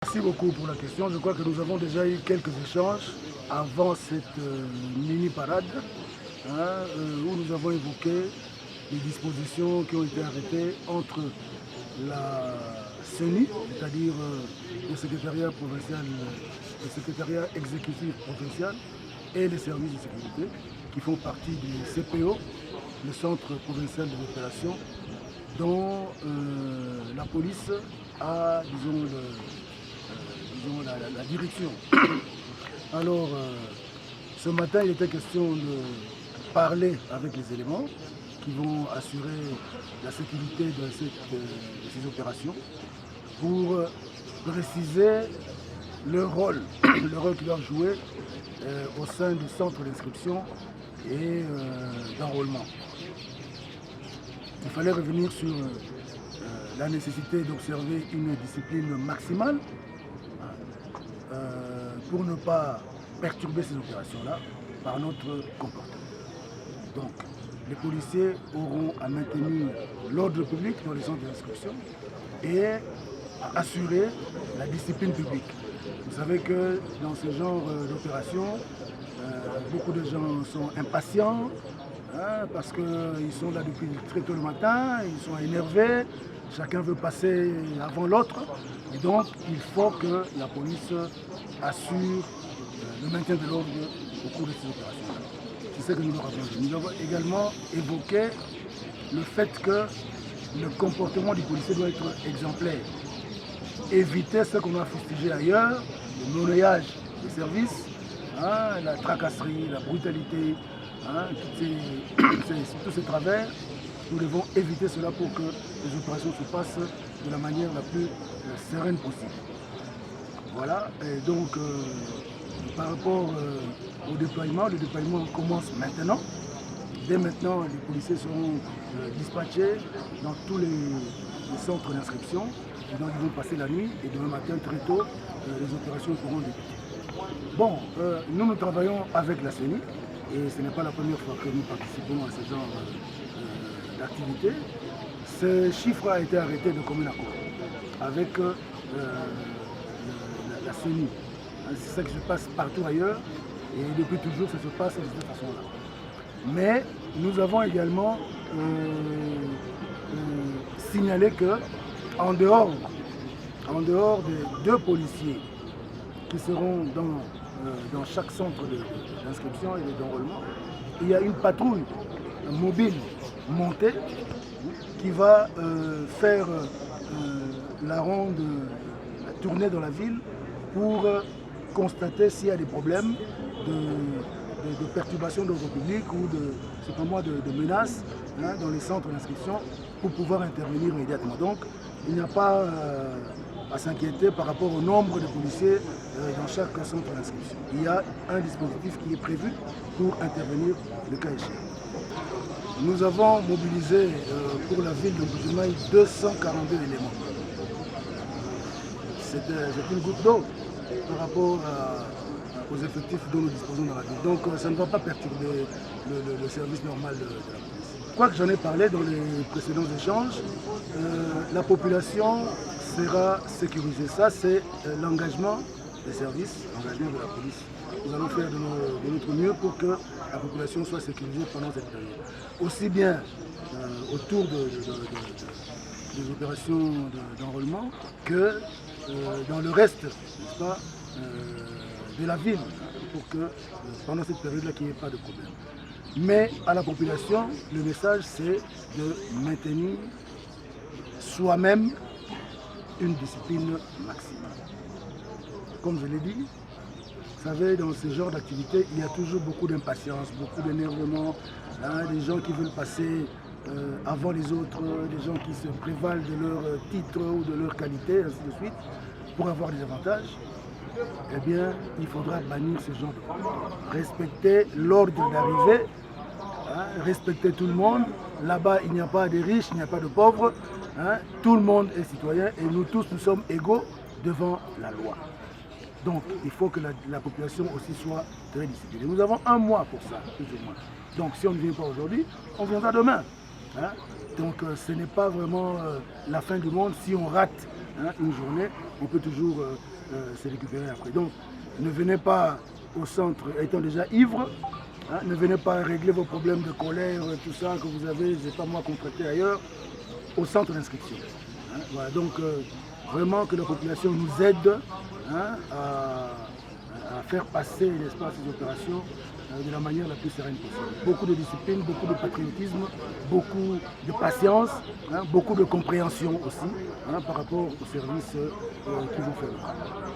Merci beaucoup pour la question. Je crois que nous avons déjà eu quelques échanges avant cette mini-parade où nous avons évoqué les dispositions qui ont été arrêtées entre la CENI, c'est-à-dire le secrétariat provincial, le secrétariat exécutif provincial et les services de sécurité qui font partie du CPO, le Centre provincial de l'opération, dont la police a, disons, la direction. Alors, ce matin, il était question de parler avec les éléments qui vont assurer la sécurité de ces opérations pour préciser leur rôle, le rôle qu'ils doivent jouer au sein du centre d'inscription et d'enrôlement. Il fallait revenir sur la nécessité d'observer une discipline maximale pour ne pas perturber ces opérations-là par notre comportement. Donc, les policiers auront à maintenir l'ordre public dans les centres d'inscription et à assurer la discipline publique. Vous savez que dans ce genre d'opération, beaucoup de gens sont impatients parce qu'ils sont là depuis très tôt le matin, ils sont énervés, chacun veut passer avant l'autre. Et donc, il faut que la police assure le maintien de l'ordre au cours de ces opérations-là. C'est ce que nous leur avons dit. Nous avons également évoqué le fait que le comportement du policier doit être exemplaire. Éviter ce qu'on a fustigé ailleurs, le monnayage des services, la tracasserie, la brutalité, tous ces travers. Nous devons éviter cela pour que les opérations se passent de la manière la plus sereine possible. Voilà, et donc par rapport au déploiement, le déploiement commence maintenant. Dès maintenant, les policiers seront dispatchés dans tous les centres d'inscription. Donc ils vont passer la nuit et demain matin, très tôt, les opérations pourront débuter. Bon, nous travaillons avec la CENI et ce n'est pas la première fois que nous participons à ce genre d'activité. Ce chiffre a été arrêté de commun accord avec la CENI. C'est ça qui se passe partout ailleurs et depuis toujours ça se passe de cette façon-là. Mais nous avons également signalé que en dehors des 2 policiers qui seront dans chaque centre d'inscription et d'enrôlement, il y a une patrouille mobile montée qui va faire la ronde, la tournée dans la ville pour constater s'il y a des problèmes de perturbation d'ordre public ou de menaces dans les centres d'inscription pour pouvoir intervenir immédiatement. Donc, il n'y a pas à s'inquiéter par rapport au nombre de policiers dans chaque centre d'inscription. Il y a un dispositif qui est prévu pour intervenir le cas échéant. Nous avons mobilisé pour la ville de Mbuji-Mayi 242 éléments. C'est une goutte d'eau par rapport aux effectifs dont nous disposons dans la ville. Donc ça ne va pas perturber le service normal de la police. Quoique j'en ai parlé dans les précédents échanges, la population sera sécurisée. Ça, c'est l'engagement des services, l'engagement de la police. Nous allons faire de notre mieux pour que la population soit sécurisée pendant cette période. Aussi bien autour des opérations d'enrôlement que dans le reste, n'est-ce pas, de la ville, pour que pendant cette période-là, qu'il n'y ait pas de problème. Mais à la population, le message, c'est de maintenir soi-même une discipline maximale. Comme je l'ai dit, vous savez, dans ce genre d'activité, il y a toujours beaucoup d'impatience, beaucoup d'énervement, des gens qui veulent passer avant les autres, des gens qui se prévalent de leur titre ou de leur qualité, ainsi de suite, pour avoir des avantages. Eh bien, il faudra bannir ce genre de comportement. Respecter l'ordre d'arrivée, respecter tout le monde. Là-bas, il n'y a pas de riches, il n'y a pas de pauvres. Tout le monde est citoyen et nous tous, nous sommes égaux devant la loi. Donc, il faut que la population aussi soit très disciplinée. Nous avons 1 mois pour ça, plus ou moins. Donc, si on ne vient pas aujourd'hui, on viendra demain. Donc, ce n'est pas vraiment la fin du monde. Si on rate une journée, on peut toujours se récupérer après. Donc, ne venez pas au centre étant déjà ivre. Hein, ne venez pas régler vos problèmes de colère, tout ça que vous avez, je n'ai pas moi contracté ailleurs, au centre d'inscription. Hein, voilà, donc vraiment que la population nous aide, hein, à faire passer l'espace des opérations de la manière la plus sereine possible. Beaucoup de discipline, beaucoup de patriotisme, beaucoup de patience, hein, beaucoup de compréhension aussi, hein, par rapport aux services qui vont faire le travail.